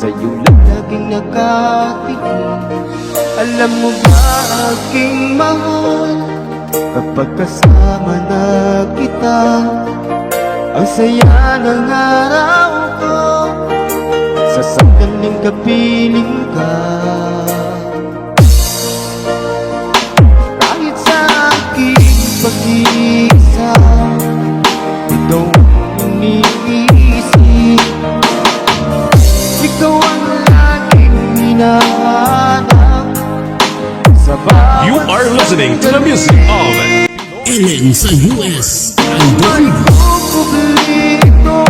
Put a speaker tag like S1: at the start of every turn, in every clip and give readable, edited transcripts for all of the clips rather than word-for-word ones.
S1: sa'yo lang laging nakatingin. Alam mo ba aking mahal, kapag kasama na kita, ang saya ng araw ko, sa sandaling kapiling ka. Kahit sa aking pag-iisa, ikaw ang iniisip, ikaw ang laging hinahanap sa bawat.
S2: You are listening to the music of
S3: Ellen sa US Idol.
S1: Kukublito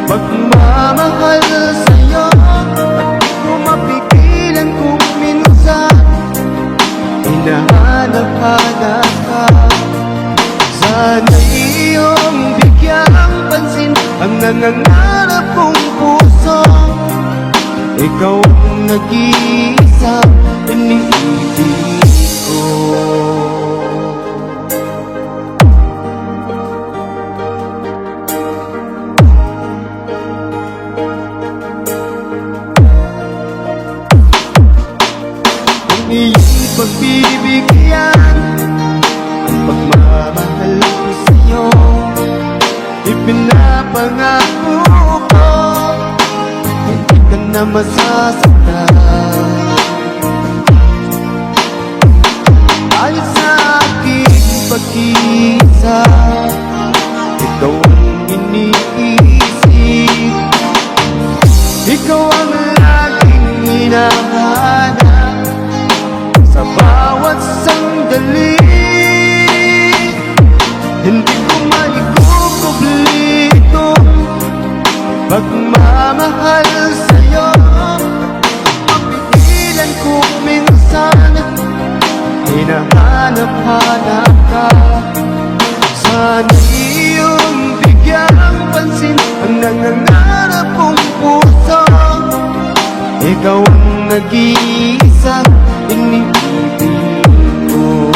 S1: pagmamahal sa'yo, at di ko mapigilan kung minsan hinahanap-hanap ka. Sana iyong bigyang pansin ang nangangarap kong puso. Ikaw ang nag-iisa, iniibig ko. Iyong pagbibigyan, ang pagmamahal ko sa'yo, ipinapangako ko, hindi ka na masasaktan. Kahit sa aking pag-iisa, ikaw ang iniisip, ikaw ang laging hinahanap sa bawat sandali. Hindi ko maikukublito pagmamahal sa'yo, mapigilan kung minsan hinahanap-hanap ka. Sana iyong bigyang pansin ang nangangarap kong puso. Ikaw ang nag-iisa, iniibig ko.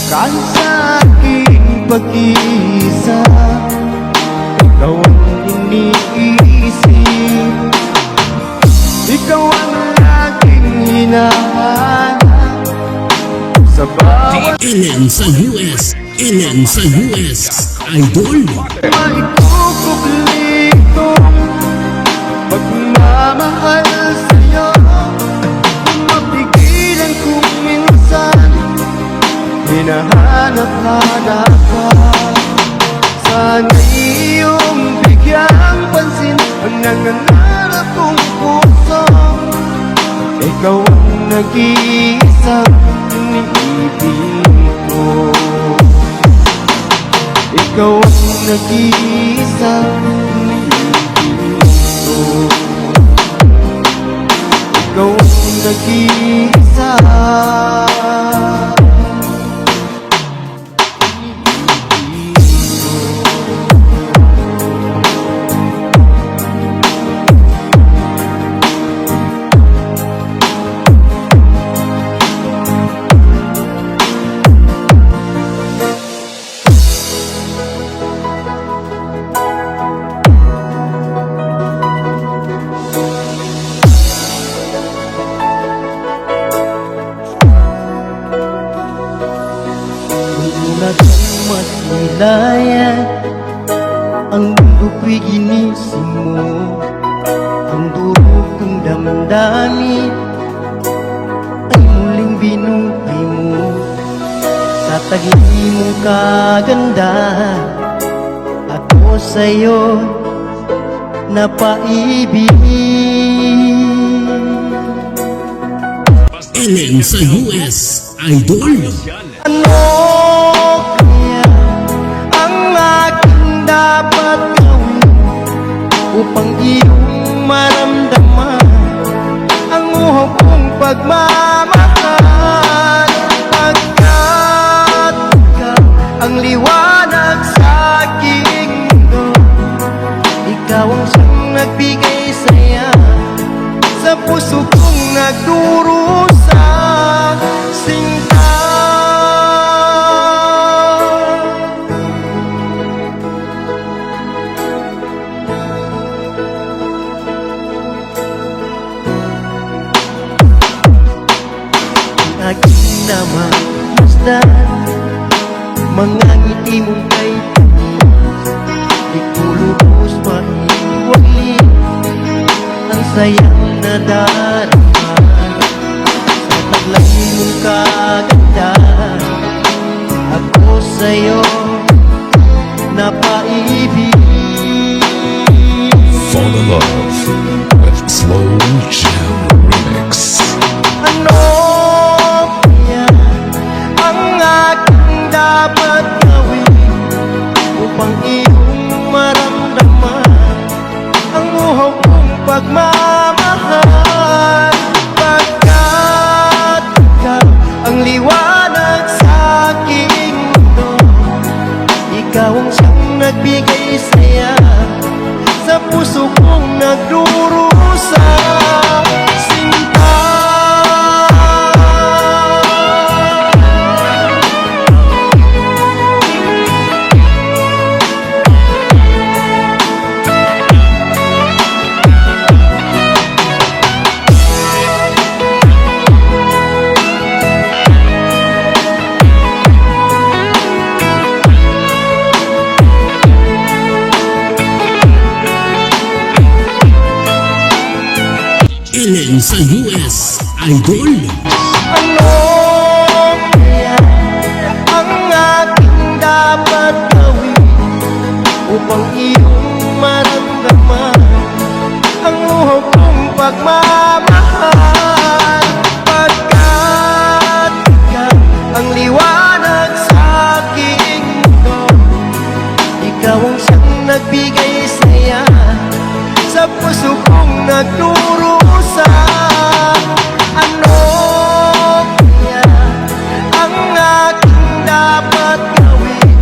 S1: Kahit sa aking pag-iisa, ikaw ang iniisip, ikaw ang laging hinahanap sa bawat.
S3: Ellen sa US. Ellen sa US Idol.
S1: Maikukublito pagmamahal sa'yo, mapigilan kung minsan hinahanap-hanap ka. Sana iyong bigyang pansin ang nangangarap kong puso. Ikaw ang nag-iisa, iniibig ko. Ikaw ang nag-iisa, iniibig ko. Ikaw ang nag-iisa. Masilayan ang mundo ko'y ginising mo, ang durog kong damdamin ay muling binuhay mo. Sa tagli mong kaganda, ako sa'yo napaibig.
S3: Ellen sa US Idol.
S1: Ano kaya ang aking dapat gawin upang iyong maramdaman ang uhog kong pagmamahal. Pagkat ikaw ang liwanag sa aking mundo, ikaw ang siyang nagbigay saya sa puso kong nagdurusa. Sinta, aking namamasdan mga ngiti mong kay tamis, di ko lubos maiwali ang sayang nadarama sa paglaki mong kaganda. Ako sa'yo napaibig.
S2: Fall in love with Slow Jam Remix.
S1: Ano kaya ang aking dapat gawin upang iyong maramdaman ang uhog kong pagmamahal? Pagkat ikaw ang liwanag sa aking mundo, ikaw ang siyang nagbigay saya sa puso kong nagdurusa. Sinta,
S3: Ellen sa US Idol.
S1: ano kaya ang aking dapat gawin upang iyong maramdaman ang uhog kong pagmamahal? Pagkat ikaw ang liwanag sa aking mundo, ikaw ang siyang nagbigay saya sa puso kong nagdurusa. Ano kaya ang aking dapat gawin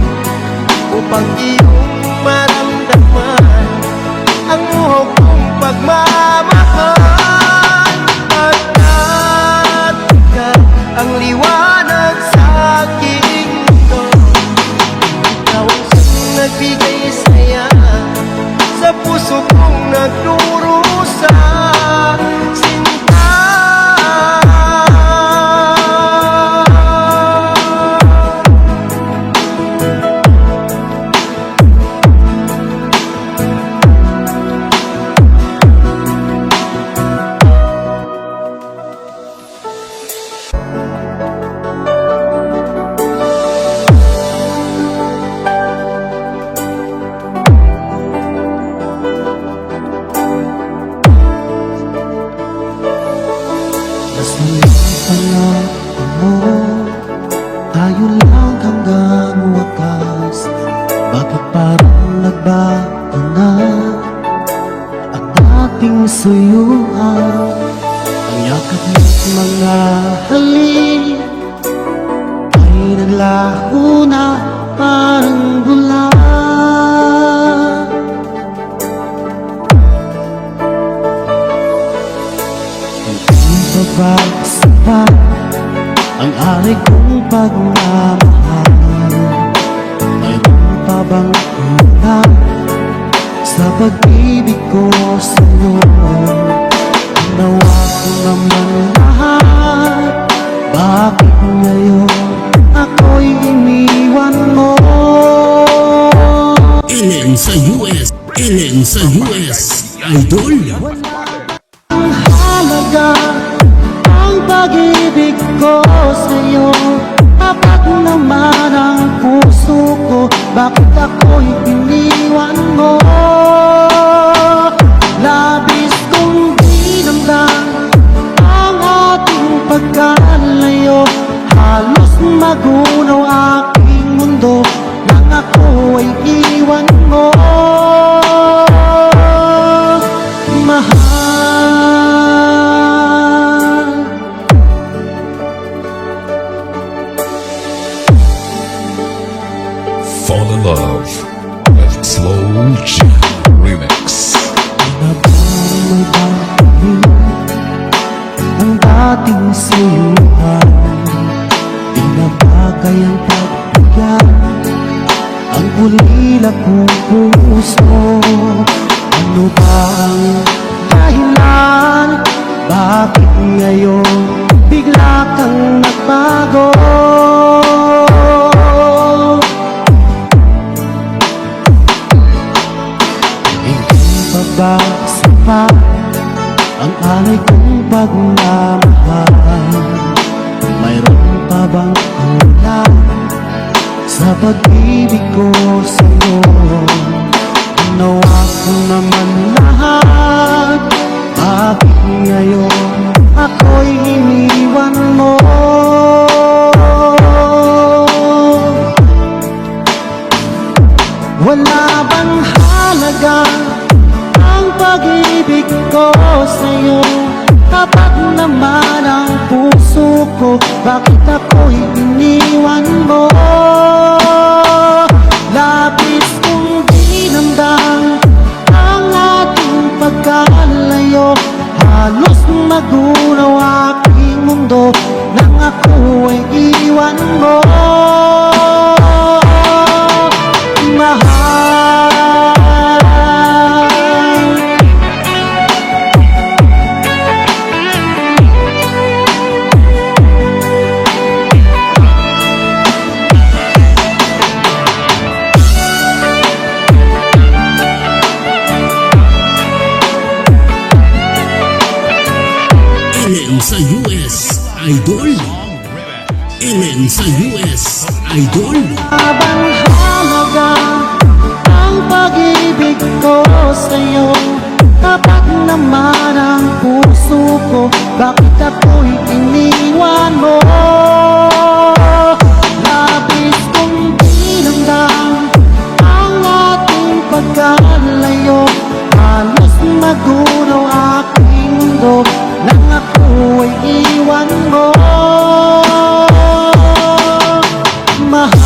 S1: upang iyong maramdaman ang uhog kong pagmamahal? Pagkat ikaw ang liwanag sa aking mundo, ikaw ang siyang nagbigay saya sa puso kong nagdurusa. Sinta,
S4: Nasalit mo, tayo lang hanggang wakas. Bakit parang nagbago na ang ating suyuan? Ang yakap ng mga halik ay naglaho na parang bula. Pagsapat ang ari kong pagmamahal, mayroon pa bang utang sa pag-ibig ko sa'yo? Ginawa ko naman lahat, bakit ngayon ako'y iniwan mo?
S3: Ellen sa US. Ellen sa US Idol.
S4: Ang halaga ang pag-ibig ko sa'yo, tapat naman ang puso ko, bakit ako'y iniwan mo? Labis kong dinamdam ang ating pagkalayo, halos magunaw aking mundo nang ako ay iwan mo. Mahal katuyuhan. Di na ba kayang pagbigyan ang ulila kong puso? Ano ba ang dahilan? Bakit ngayon bigla kang nagbago? Hindi pa ba sapat ang alay kong pagmamahal? Mayroon pa bang kulang sa pag-ibig ko sa'yo? Ginawa ko naman lahat, bakit ngayon ako'y iniwan mo? Wala bang halaga ang pag-ibig ko sa'yo? Tapat naman ang puso ko, bakit ako'y iniwan mo? Labis kong dinamdam ang ating pagkalayo. Halos magunaw aking mundo nang ako ay iwan mo. Mahal,
S3: Ellen sa US Idol. Ellen sa US Idol.
S4: bang halaga ang pag-ibig ko sa'yo? Tapat naman ang puso ko, bakit ako'y iniwan mo? Labis kong dinamdam ang ating pagkalayo. Halos magunaw aking mundo nang ako'y iwan mo. Mahal,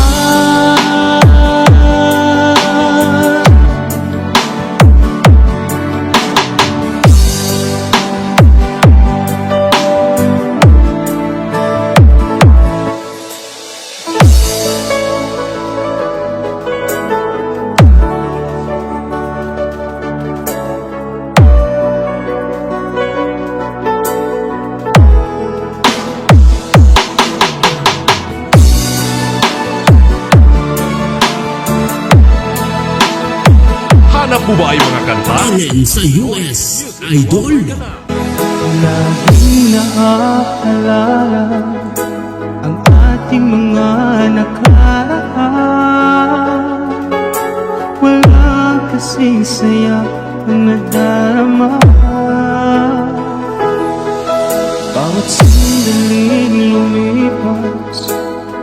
S2: Hanap mo ba ay mga kanta?
S3: Ellen sa US Idol.
S4: laging naaalala ang ating mga nakaraan. Wala kasing saya ang nadarama. Bawat sandaling lumipas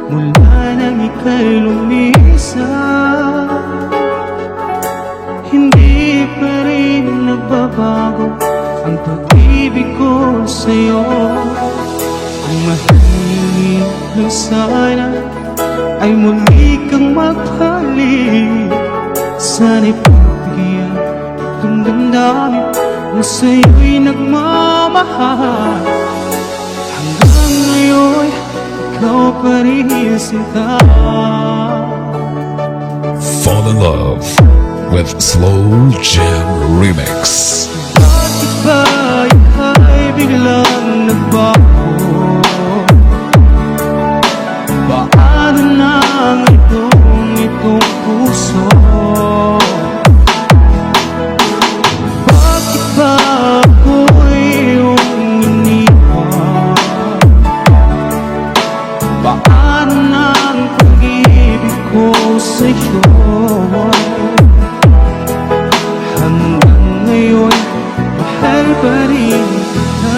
S4: mula nang ika'y lumisan, hindi pa rin nagbabago ang pag-ibig ko sa'yo. Kung mahilig lang sana ay muli kang maghalik. Sana'y pagbigyan itong damdamin na sa'yo'y nagmamahal. Hanggang ngayon, ikaw pa rin sinta.
S2: Fall in Love with Slow Jam Remix.
S4: Bakit ba ika'y biglang nagbago? Paano nang itong puso? Bakit ba ako'y iyong iniwan? Paano nang pag-ibig ko sa'yo? Hanggang ngayon, mahal pa rin kita.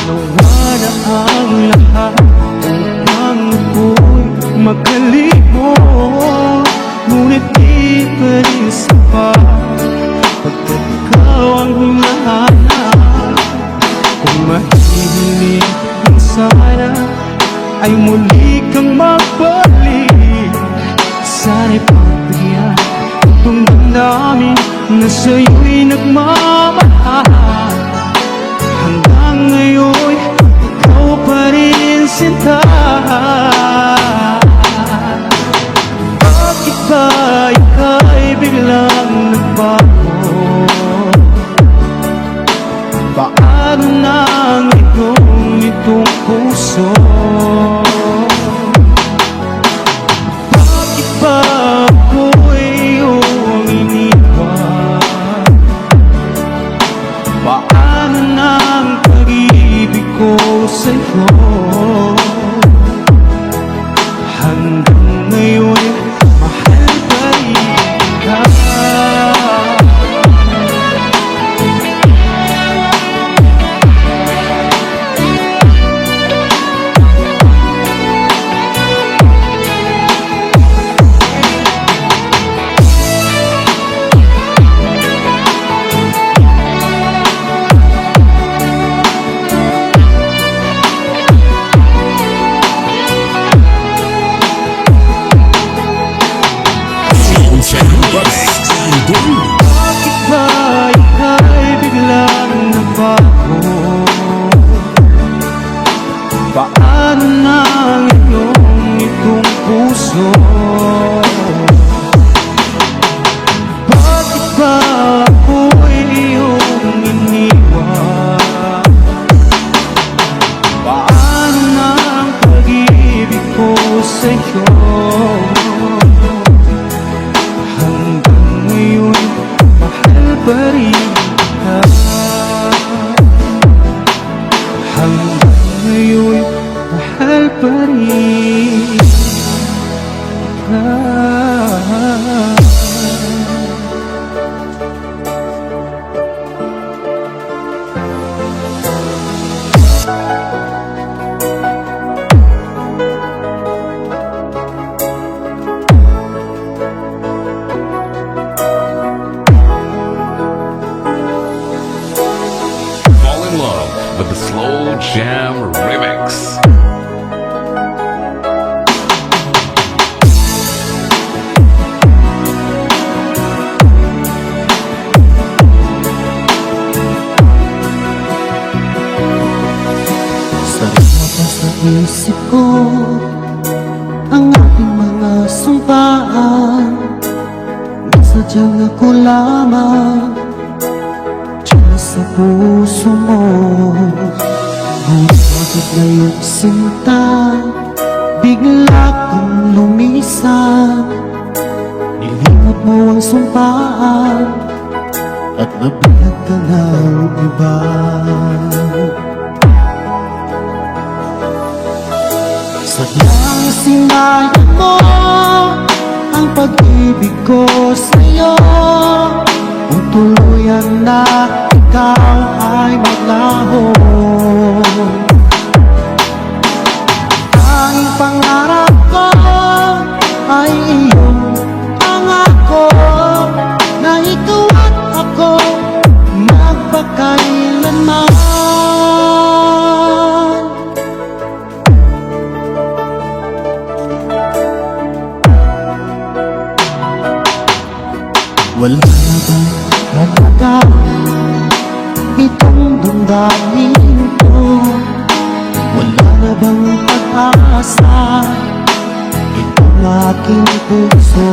S4: Nawala ang lahat upang ako'y makalimot. Ngunit di pa rin sapat pagkat ikaw ang hinahanap. Kung mahihilig lang sana ay muli kang magbalik. Sana'y pagbigyan itong damdamin na sa'yo'y nagmamahal. Hanggang ngayon, ikaw pa rin sinta. Bakit ba ika'y biglang nagbago? Paano na ang itong puso? Bakit ba ako'y iyong iniwan? Paano na ang pag-ibig ko sa'yo? Hanggang ngayon, mahal pa rin ka. Bakit ba ika'y biglang nagbago? Paano na ang itong puso? Bakit ba ako'y iyong iniwan? Paano na ang pag-ibig ko sa'yo? Hanggang ngayon, mahal pa rin ka. Hanggang ngayon, mahal pa rin ka.
S2: Fall in love with the Slow Jam Remix.
S1: Sarap pa sa isip ko ang ating mga sumpaan. Nasadyang ako lamang diyan sa puso mo. Ngunit bakit ngayong sinta bigla kang lumisan? Nilimot mo ang sumpaan at nabihag ka ng iba. Sadyang sinayang mo ang pag-ibig ko sa'yo. Kung tuluyan na ikaw ay maglaho, tanging pangarap ko ay iyong pangako na ikaw at ako magpakailanman. Wala na bang halaga itong damdamin ko? Wala na bang pag-asa itong aking puso?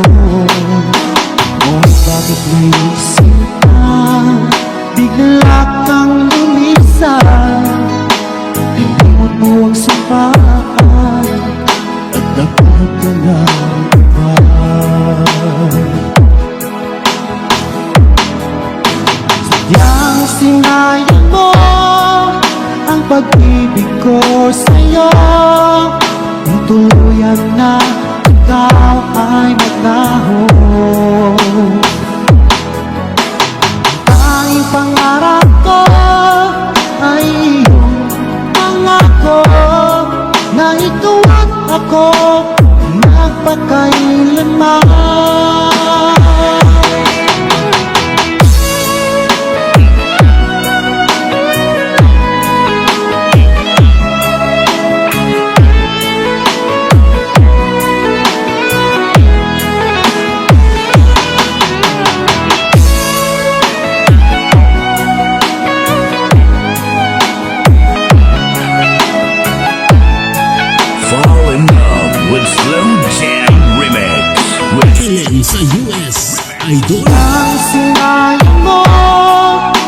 S1: Ngunit bakit naisip ka bigla kang lumisan? Nilimot mo ang sumpaan at nagpahag ka ng iba. Sadyang sinayang mo ang pag-ibig ko sa'yo. Kung tuluyan na ikaw ay maglaho, tanging pangarap ko ay iyong pangako na ikaw at ako magpakailanman.
S3: Idol.
S1: Ang sinayang mo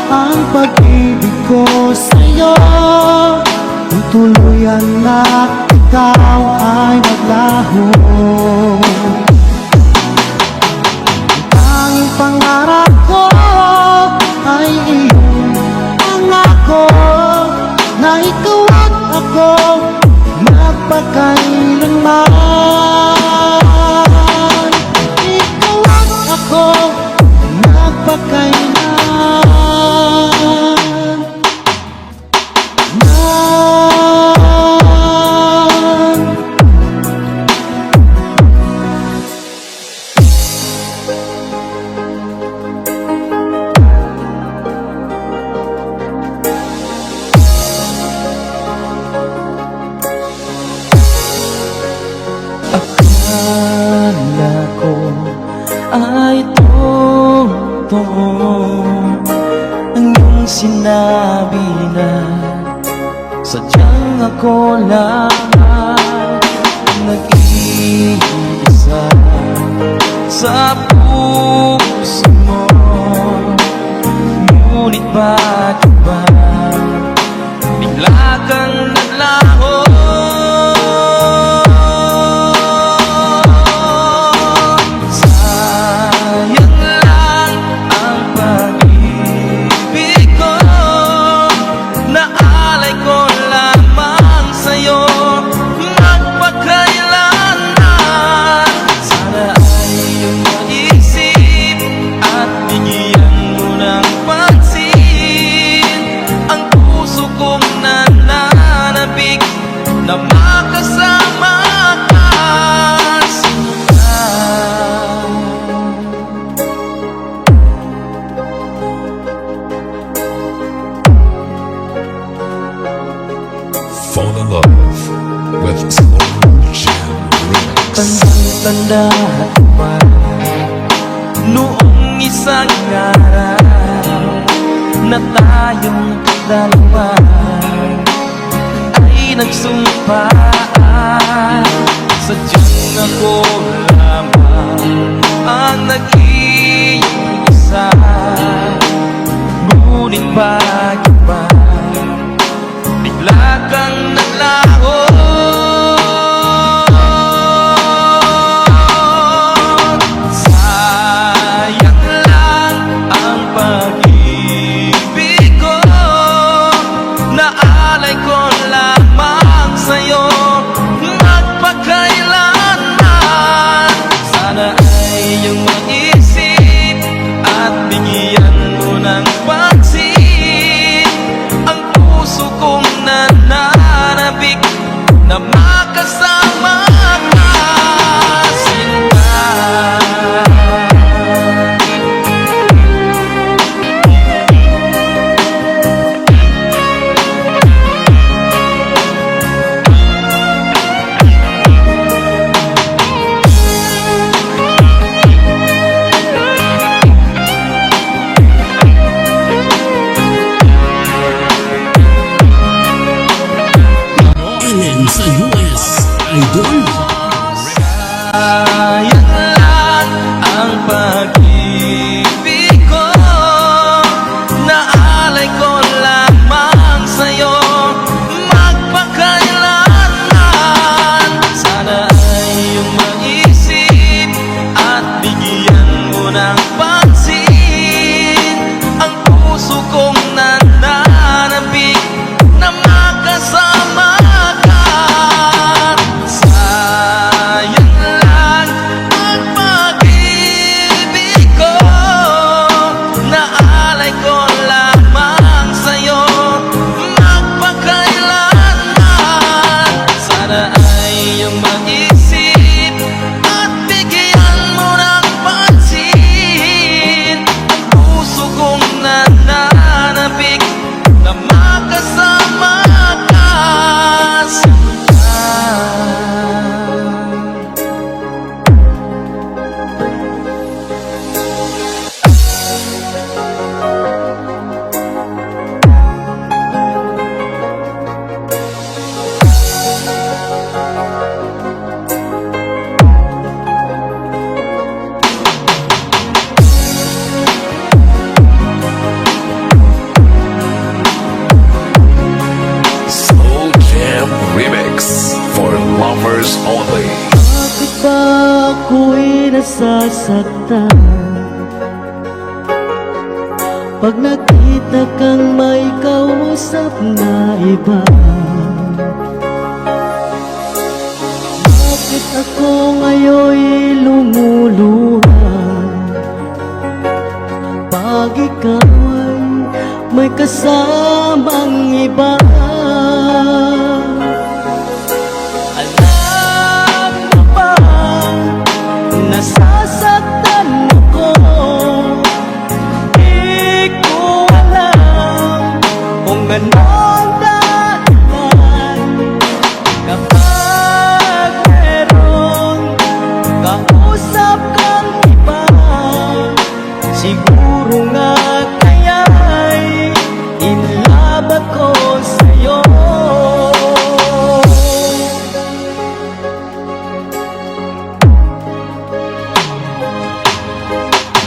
S1: ang pag-ibig ko sa'yo, kung tuluyan na ikaw ay maglaho. Ang pangarap ko ay iyong pangako, na ikaw at ako magpakailanman. Ikaw at ako magpakailanman.
S4: Akala ko ay totoo ang iyong sinabi na sadyang ako lang ang nag-iisa sa puso mo. Ngunit bakit ba bigla kang naglaho? Na makasama ka sinta.
S2: Fall in love with Slow Jam Remix.
S4: Tandang-tanda pa noong isang araw na tayong dalawa ay nagsumpaan. Sadyang ako lamang ang nag-iisa. Ngunit bakit ba bigla kang naglaho? Sayang lang ang pag-ibig ko, naalay ko lamang sa'yo magpakailanman. Sana ay iyong maisip at bigyan mo ng pansin ang puso kong nananabik na makasama ka sinta.
S3: Ellen sa US. Idol.
S4: Sayang lang ang pag-ibig ko, naalay ko lamang sa'yo magpakailanman. Sana ay iyong maisip at bigyan mo ng pansin ang puso kong nananabik na makasama ka. Sayang lang ang nasasaktan pag nakita kang may kausap na iba. Bakit ako ngayon'y lumuluha pag ikaw ay may kasamang iba? Alam mo ba, nasasaktan ako. Di ko alam kung anong dahilan kapag meron kausap kang iba. Siguro nga kaya'y in love ako sa'yo.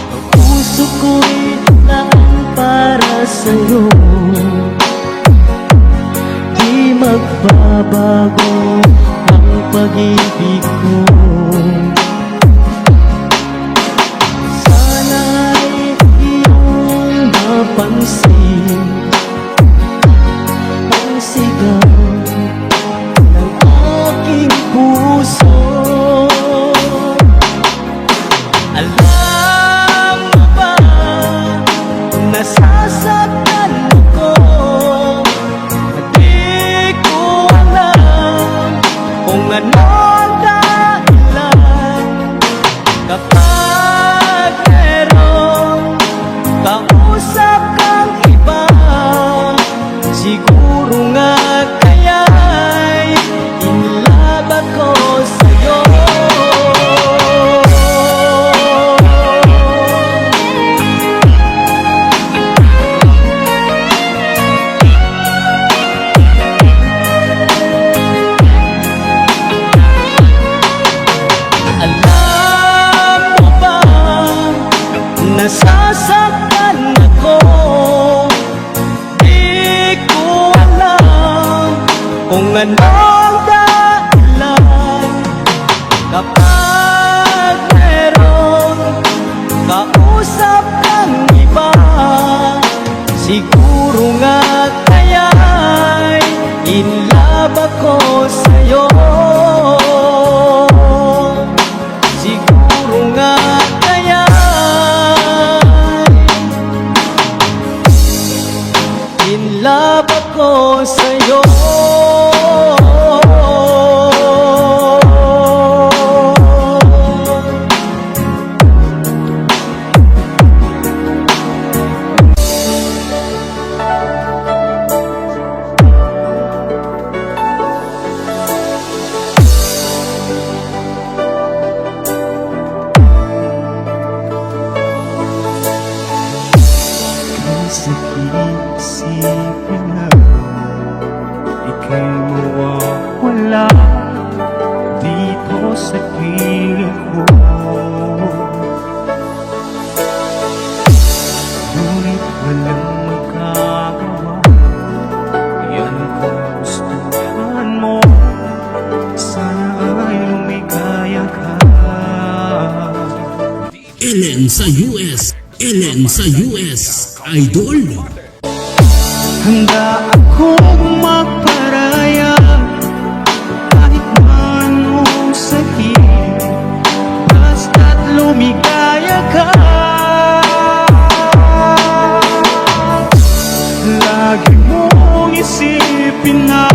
S4: Ang puso ko'y laan para sa'yo. Di magbabago ang pag-ibig ko. Sana'y iyong mapansin ang sigaw ng aking puso. Alam mo ba, nasasaktan ako. Di ko alam kung anong dahilan kapag meron kausap kang iba. Siguro nga kaya'y in love ako sa'yo. Alam mo ba, nasasaktan ako. Di ko alam kung anong dahilan kapag meron kausap kang iba. Siguro nga kaya'y in love ako sa'yo. Siguro nga kaya'y in love ako sa'yo. Sakit isipin na ika'y mawawala dito sa piling ko. Ngunit walang magagawa, yan ang gustuhan mo. Sana ay lumigaya ka.
S3: Ellen sa US. Ellen sa US. Idol.
S4: Handa akong magparaya kahit man anong sakit, basta't lumigaya ka. Lagi mong isipin na